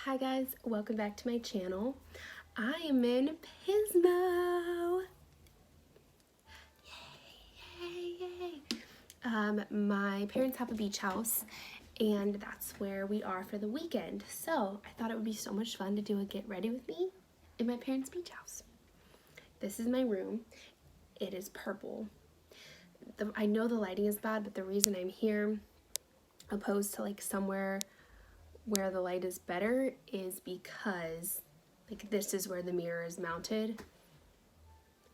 Hi guys, welcome back to my channel. I am in Pismo. Yay, yay, yay. My parents have a beach house and that's where we are for the weekend. So I thought it would be so much fun to do a get ready with me in my parents' beach house. This is my room. It is purple. I know the lighting is bad, but the reason I'm here opposed to like somewhere where the light is better is because like this is where the mirror is mounted.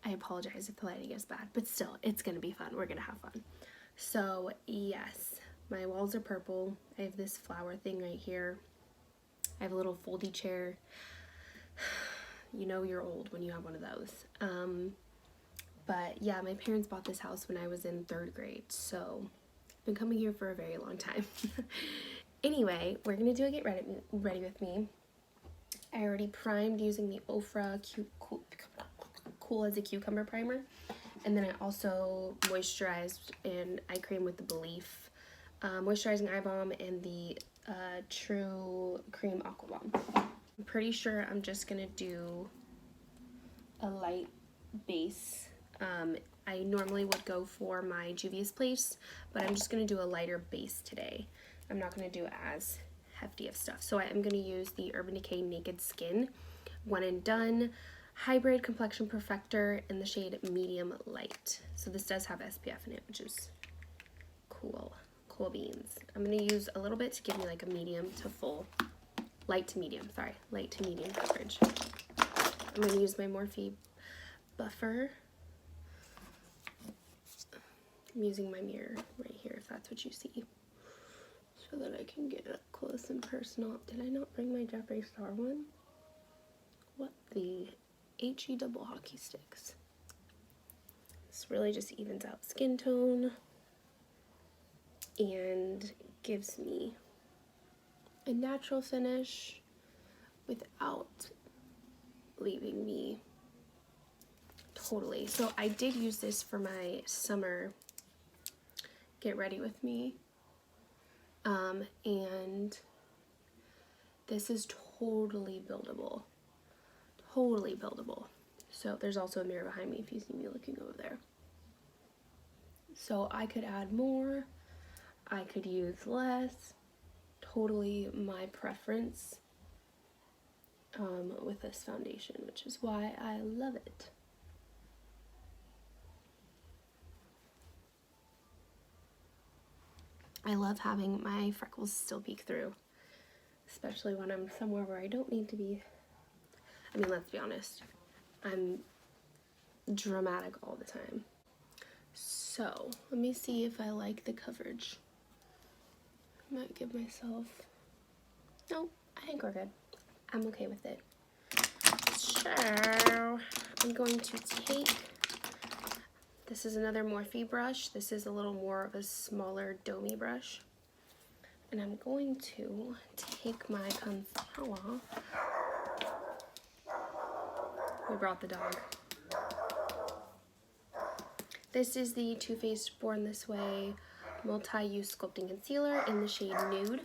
I apologize if the lighting is bad, but still, it's gonna be fun. We're gonna have fun. So yes, my walls are purple. I have this flower thing right here. I have a little foldy chair. You know you're old when you have one of those. But yeah, my parents bought this house when I was in 3rd grade, so I've been coming here for a very long time. Anyway, we're gonna do a get ready with me. I already primed using the Ofra Cool as a Cucumber primer, and then I also moisturized and eye cream with the Belif moisturizing eye balm and the True Cream Aqua Balm. I'm pretty sure I'm just gonna do a light base. I normally would go for my Juvia's Place, but I'm just gonna do a lighter base today. I'm not gonna do as hefty of stuff. So I am gonna use the Urban Decay Naked Skin One and Done Hybrid Complexion Perfector in the shade Medium Light. So this does have SPF in it, which is cool. Cool beans. I'm gonna use a little bit to give me like a medium to full, light to medium coverage. I'm gonna use my Morphe buffer. I'm using my mirror right here if that's what you see, so that I can get up close and personal. Did I not bring my Jeffree Star one? What the HE double hockey sticks. This really just evens out skin tone and gives me a natural finish without leaving me totally. So I did use this for my summer get ready with me. And this is totally buildable. Totally buildable. So there's also a mirror behind me if you see me looking over there. So I could add more, I could use less. Totally my preference with this foundation, which is why I love it. I love having my freckles still peek through, especially when I'm somewhere where I don't need to be. I mean, let's be honest, I'm dramatic all the time. So let me see if I like the coverage. I might give myself, no, I think we're good. I'm okay with it. So I'm going to take, this is another Morphe brush. This is a little more of a smaller domey brush. And I'm going to take my Contour. We brought the dog. This is the Too Faced Born This Way Multi-Use Sculpting Concealer in the shade Nude.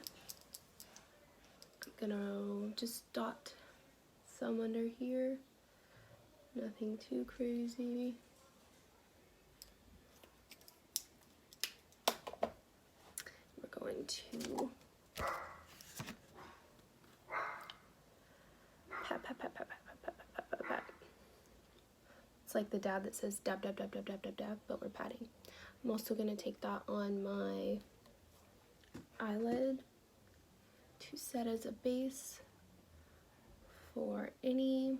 I'm gonna just dot some under here. Nothing too crazy. We're going to pat, pat, pat, pat, pat, pat, pat, pat, pat, pat. It's like the dab that says dab, dab, dab, dab, dab, dab, dab, but we're patting. I'm also gonna take that on my eyelid to set as a base for any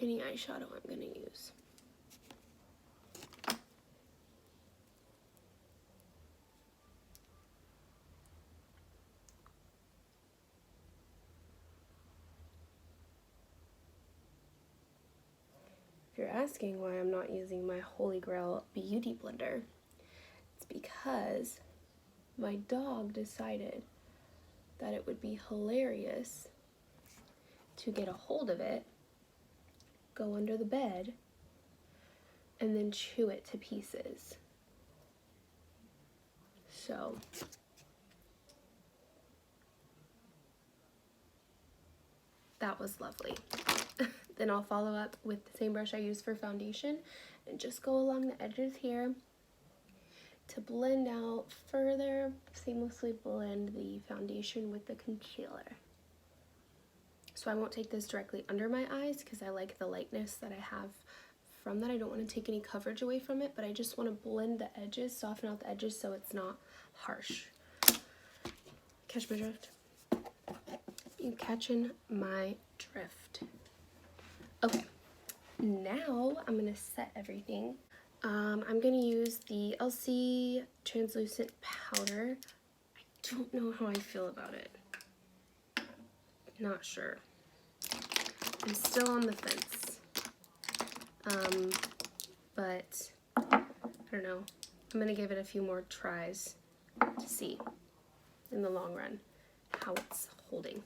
eyeshadow I'm gonna use. If you're asking why I'm not using my Holy Grail Beauty Blender, it's because my dog decided that it would be hilarious to get a hold of it, go under the bed, and then chew it to pieces. So that was lovely. Then I'll follow up with the same brush I used for foundation and just go along the edges here to blend out further, seamlessly blend the foundation with the concealer. So I won't take this directly under my eyes because I like the lightness that I have from that. I don't want to take any coverage away from it, but I just want to blend the edges, soften out the edges so it's not harsh. Catch my drift? You catching my drift? Okay, now I'm gonna set everything. I'm gonna use the LC translucent powder. I don't know how I feel about it. Not sure. I'm still on the fence. But I don't know. I'm gonna give it a few more tries to see in the long run how it's holding.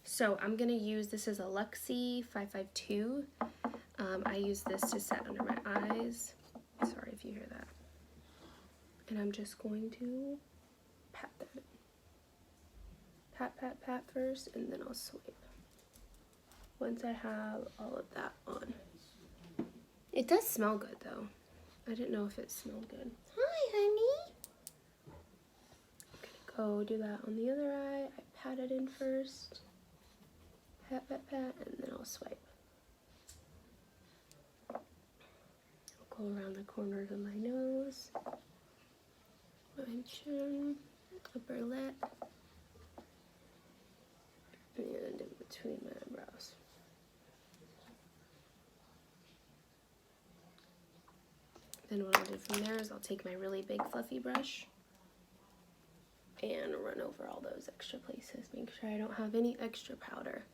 So I'm gonna use, this is a Luxie 552. I use this to set under my eyes. Sorry if you hear that. And I'm just going to pat that. Pat, pat, pat first, and then I'll swipe. Once I have all of that on. It does smell good though. I didn't know if it smelled good. Hi, honey. I'm gonna go do that on the other eye. I pat it in first. Pat, pat, pat, and then I'll swipe. I'll go around the corners of my nose, my chin, upper lip, and in between my eyebrows. Then what I'll do from there is I'll take my really big fluffy brush and run over all those extra places. Make sure I don't have any extra powder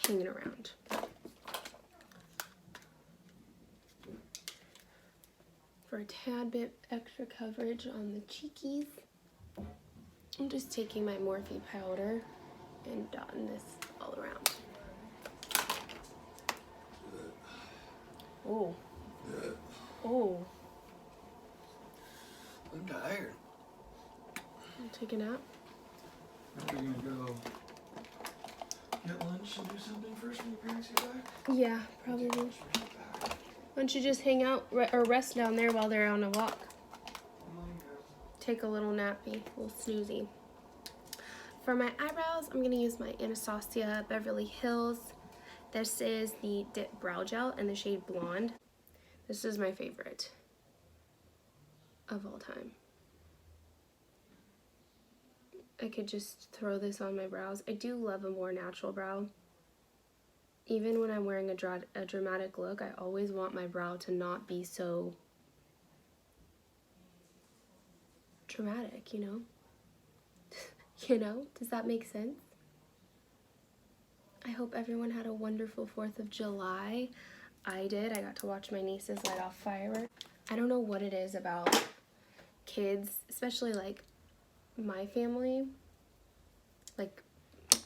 hanging around. For a tad bit extra coverage on the cheekies, I'm just taking my Morphe powder and dotting this all around. Oh. Oh. I'm tired. Take a nap. Are we gonna go get lunch and do something first when your parents get back? Yeah, probably. Why don't you just hang out or rest down there while they're on a walk? Take a little nappy, a little snoozy. For my eyebrows, I'm gonna use my Anastasia Beverly Hills. This is the Dip Brow Gel in the shade Blonde. This is my favorite of all time. I could just throw this on my brows. I do love a more natural brow. Even when I'm wearing a dramatic look, I always want my brow to not be so dramatic, you know? You know? Does that make sense? I hope everyone had a wonderful 4th of July. I did. I got to watch my nieces light off fireworks. I don't know what it is about kids, especially like my family, like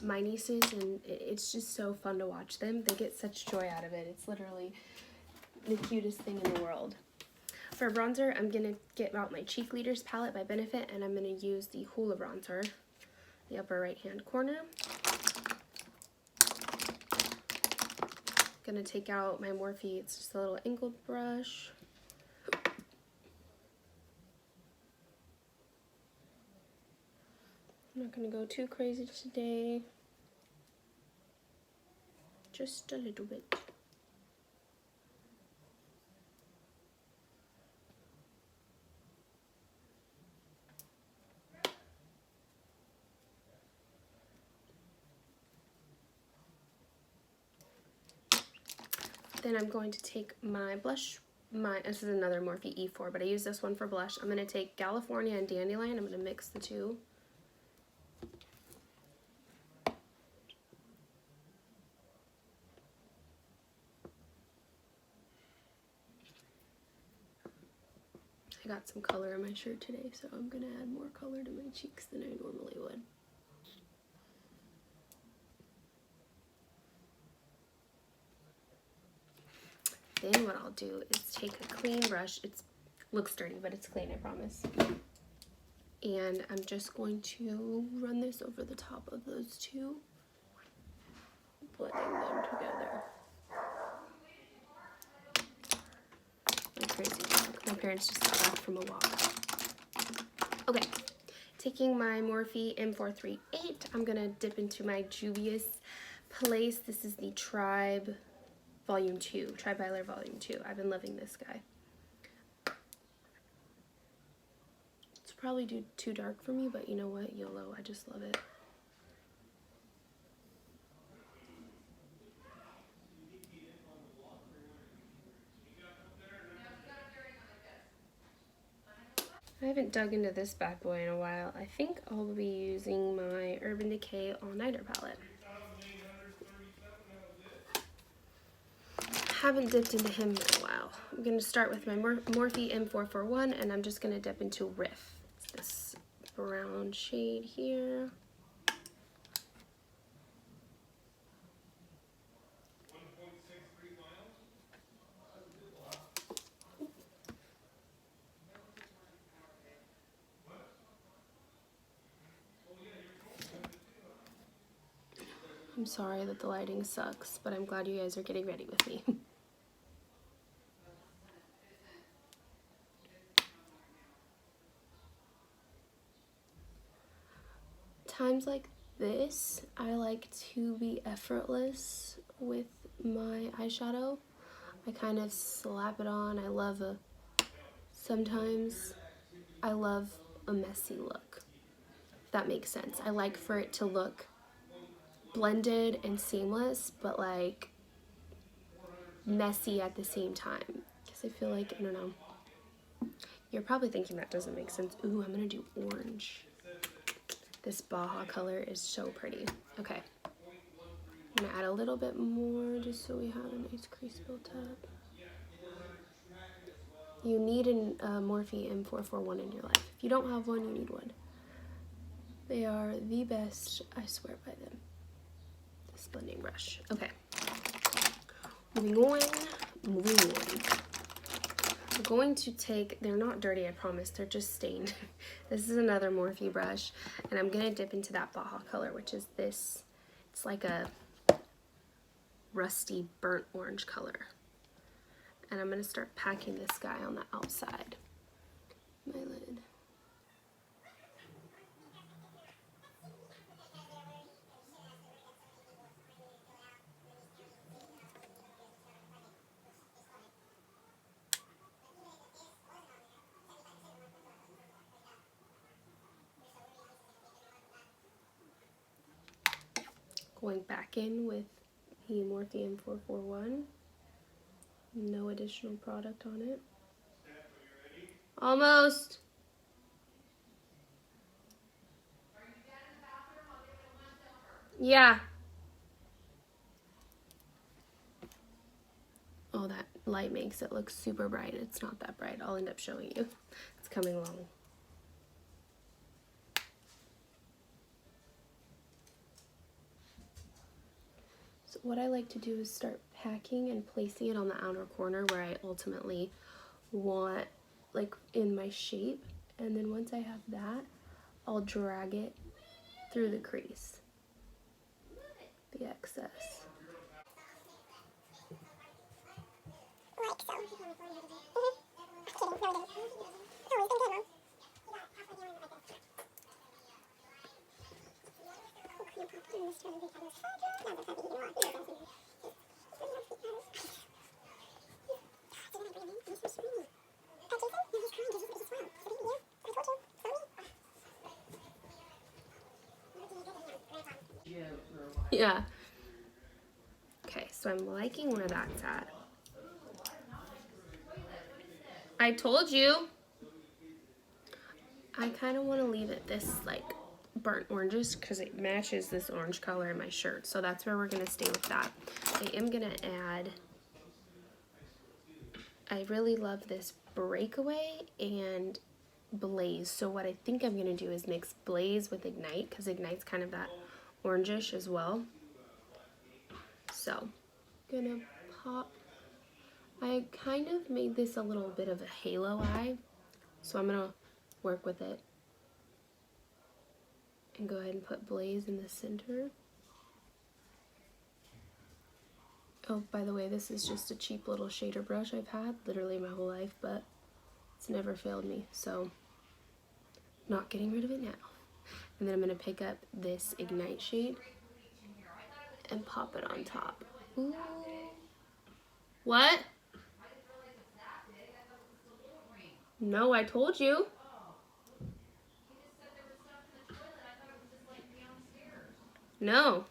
my nieces, and it's just so fun to watch them. They get such joy out of it. It's literally the cutest thing in the world. For bronzer, I'm going to get out my Cheek Leaders palette by Benefit, and I'm going to use the Hoola bronzer, the upper right hand corner. Going to take out my Morphe, it's just a little angled brush. I'm not going to go too crazy today, just a little bit. Then I'm going to take my blush, this is another Morphe E4, but I use this one for blush. I'm going to take California and Dandelion, I'm going to mix the two. I got some color in my shirt today, so I'm going to add more color to my cheeks than I normally would. Then what I'll do is take a clean brush. It looks dirty, but it's clean, I promise. And I'm just going to run this over the top of those two, blending them together. My crazy dog. My parents just got back from a walk. Okay, taking my Morphe M438, I'm gonna dip into my Juvia's Place. This is the Tribe Volume 2, Tribe Eyeliner Volume 2. I've been loving this guy. It's probably too dark for me, but you know what? YOLO, I just love it. I haven't dug into this bad boy in a while. I think I'll be using my Urban Decay All Nighter palette. Haven't dipped into him in a while. I'm going to start with my Morphe M441, and I'm just going to dip into Riff. It's this brown shade here. I'm sorry that the lighting sucks, but I'm glad you guys are getting ready with me. Times like this, I like to be effortless with my eyeshadow. I kind of slap it on. Sometimes I love a messy look, if that makes sense. I like for it to look blended and seamless, but like messy at the same time. Because I feel like, I don't know. You're probably thinking that doesn't make sense. Ooh, I'm gonna do orange. This Baja color is so pretty. Okay. I'm gonna add a little bit more just so we have a nice crease built up. You need a Morphe M441 in your life. If you don't have one, you need one. They are the best, I swear by them. This blending brush. Okay. Moving on. I'm going to take, they're not dirty, I promise, they're just stained. This is another Morphe brush, and I'm gonna dip into that Baja color, which is this, it's like a rusty burnt orange color. And I'm gonna start packing this guy on the outside. My lid. Going back in with the Morphe M441. No additional product on it. Almost. Yeah. Oh, that light makes it look super bright. It's not that bright. I'll end up showing you. It's coming along. So what I like to do is start packing and placing it on the outer corner where I ultimately want, like, in my shape. And then once I have that, I'll drag it through the crease, the excess. Yeah. Okay, so I'm liking where that's at. I told you. I kind of want to leave it this, like, burnt oranges because it matches this orange color in my shirt. So that's where we're going to stay with that. I am going to add, I really love this Breakaway and Blaze. So what I think I'm going to do is mix Blaze with Ignite because Ignite's kind of that orangish as well. So, gonna pop. I kind of made this a little bit of a halo eye, so I'm gonna work with it And go ahead and put Blaze in the center. Oh, by the way, this is just a cheap little shader brush I've had literally my whole life, but it's never failed me, so not getting rid of it now. And then I'm going to pick up this Ignite shade and pop it on top. Ooh. What? No, I told you. No.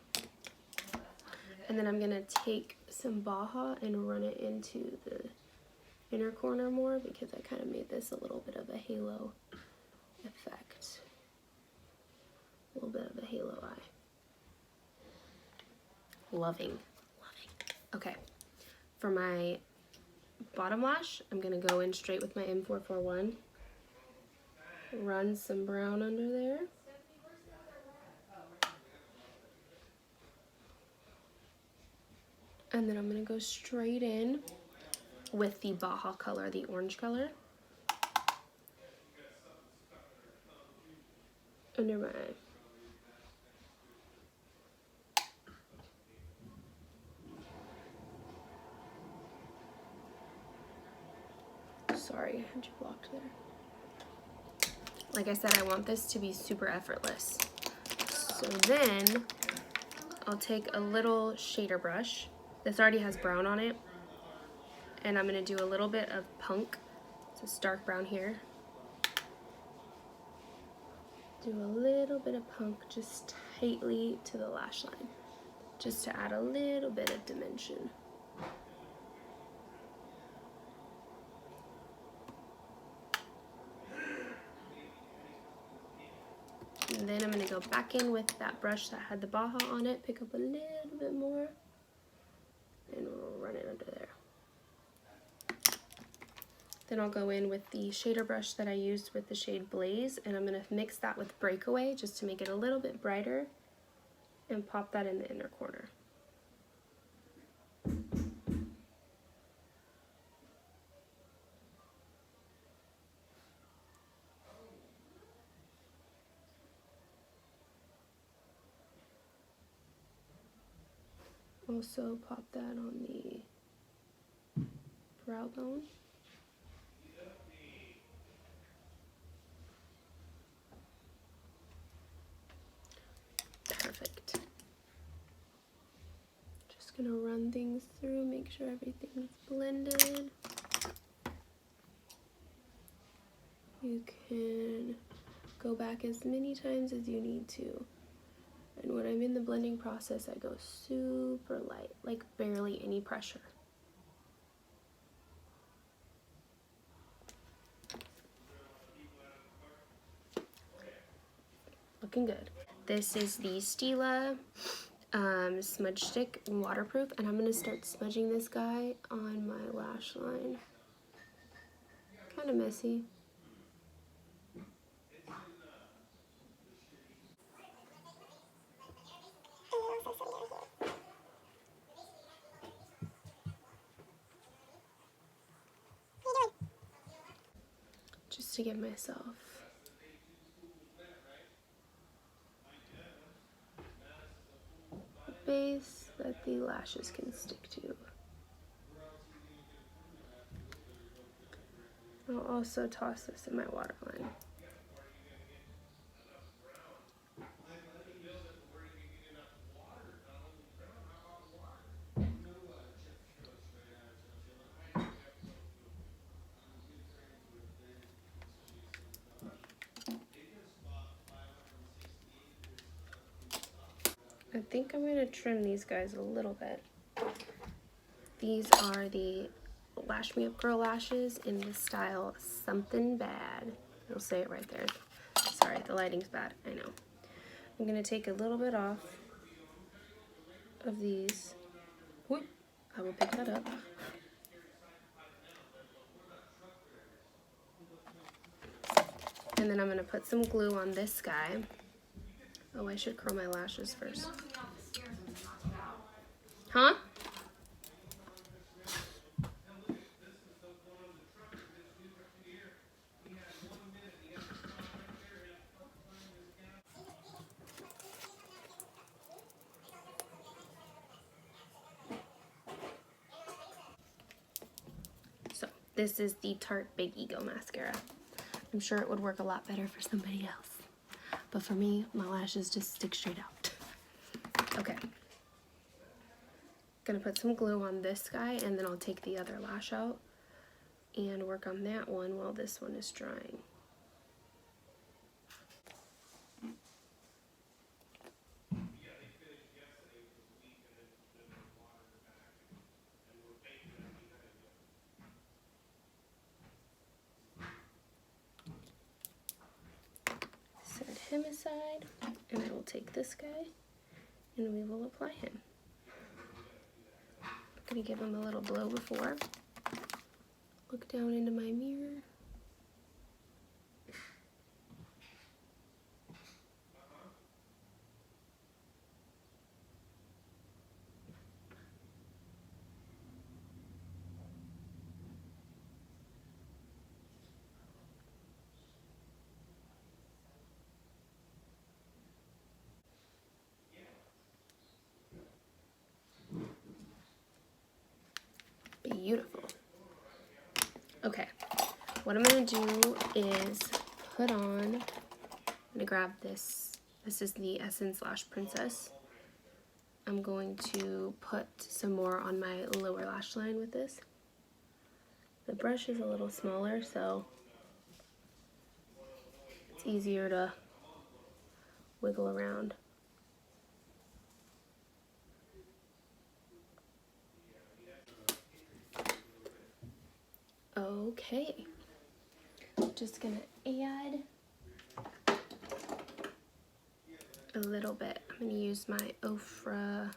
And then I'm going to take some Baja and run it into the inner corner more because I kind of made this a little bit of a halo effect. A little bit of a halo eye. Loving. Okay, for my bottom lash, I'm going to go in straight with my M441. Run some brown under there. And then I'm going to go straight in with the Baja color, the orange color. Under my eye. Sorry, I had you blocked there. Like I said, I want this to be super effortless. So then I'll take a little shader brush. This already has brown on it. And I'm going to do a little bit of Punk. It's this dark brown here. Do a little bit of Punk just tightly to the lash line. Just to add a little bit of dimension. And then I'm going to go back in with that brush that had the Baja on it, pick up a little bit more, and run it under there. Then I'll go in with the shader brush that I used with the shade Blaze, and I'm going to mix that with Breakaway just to make it a little bit brighter, and pop that in the inner corner. Also pop that on the brow bone. Perfect. Just gonna run things through, make sure everything's blended. You can go back as many times as you need to. And when I'm in the blending process, I go super light, like barely any pressure. Looking good. This is the Stila smudge stick, waterproof, and I'm gonna start smudging this guy on my lash line. Kind of messy. Just to give myself a base that the lashes can stick to. I'll also toss this in my waterline. I think I'm going to trim these guys a little bit. These are the Lash Me Up Girl lashes in the style Something Bad. I'll say it right there. Sorry, the lighting's bad, I know. I'm going to take a little bit off of these. Whoop, I will pick that up. And then I'm going to put some glue on this guy. Oh, I should curl my lashes first. Huh? This is the Tarte Big Ego mascara. I'm sure it would work a lot better for somebody else. But for me, my lashes just stick straight out. Okay. Gonna put some glue on this guy, and then I'll take the other lash out and work on that one while this one is drying. Set him aside, and I will take this guy and we will apply him. I'm gonna give him a little blow before. Look down into my mirror. Beautiful. Okay, what I'm gonna do is put on, I'm gonna grab this. This is the Essence Lash Princess. I'm going to put some more on my lower lash line with this. The brush is a little smaller, so it's easier to wiggle around. Okay, just gonna add a little bit. I'm gonna use my Ofra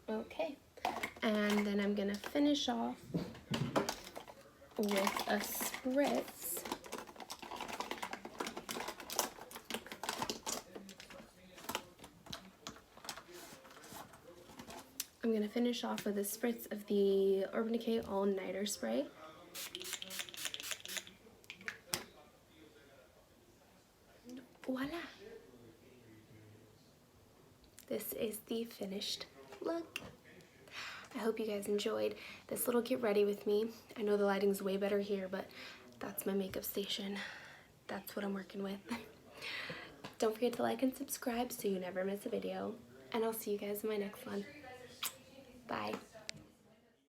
Okay, and then I'm gonna finish off with a spritz of the Urban Decay All Nighter Spray. Voila! This is the finished look. I hope you guys enjoyed this little get ready with me. I know the lighting's way better here, but that's my makeup station. That's what I'm working with. Don't forget to like and subscribe so you never miss a video. And I'll see you guys in my next one. Bye.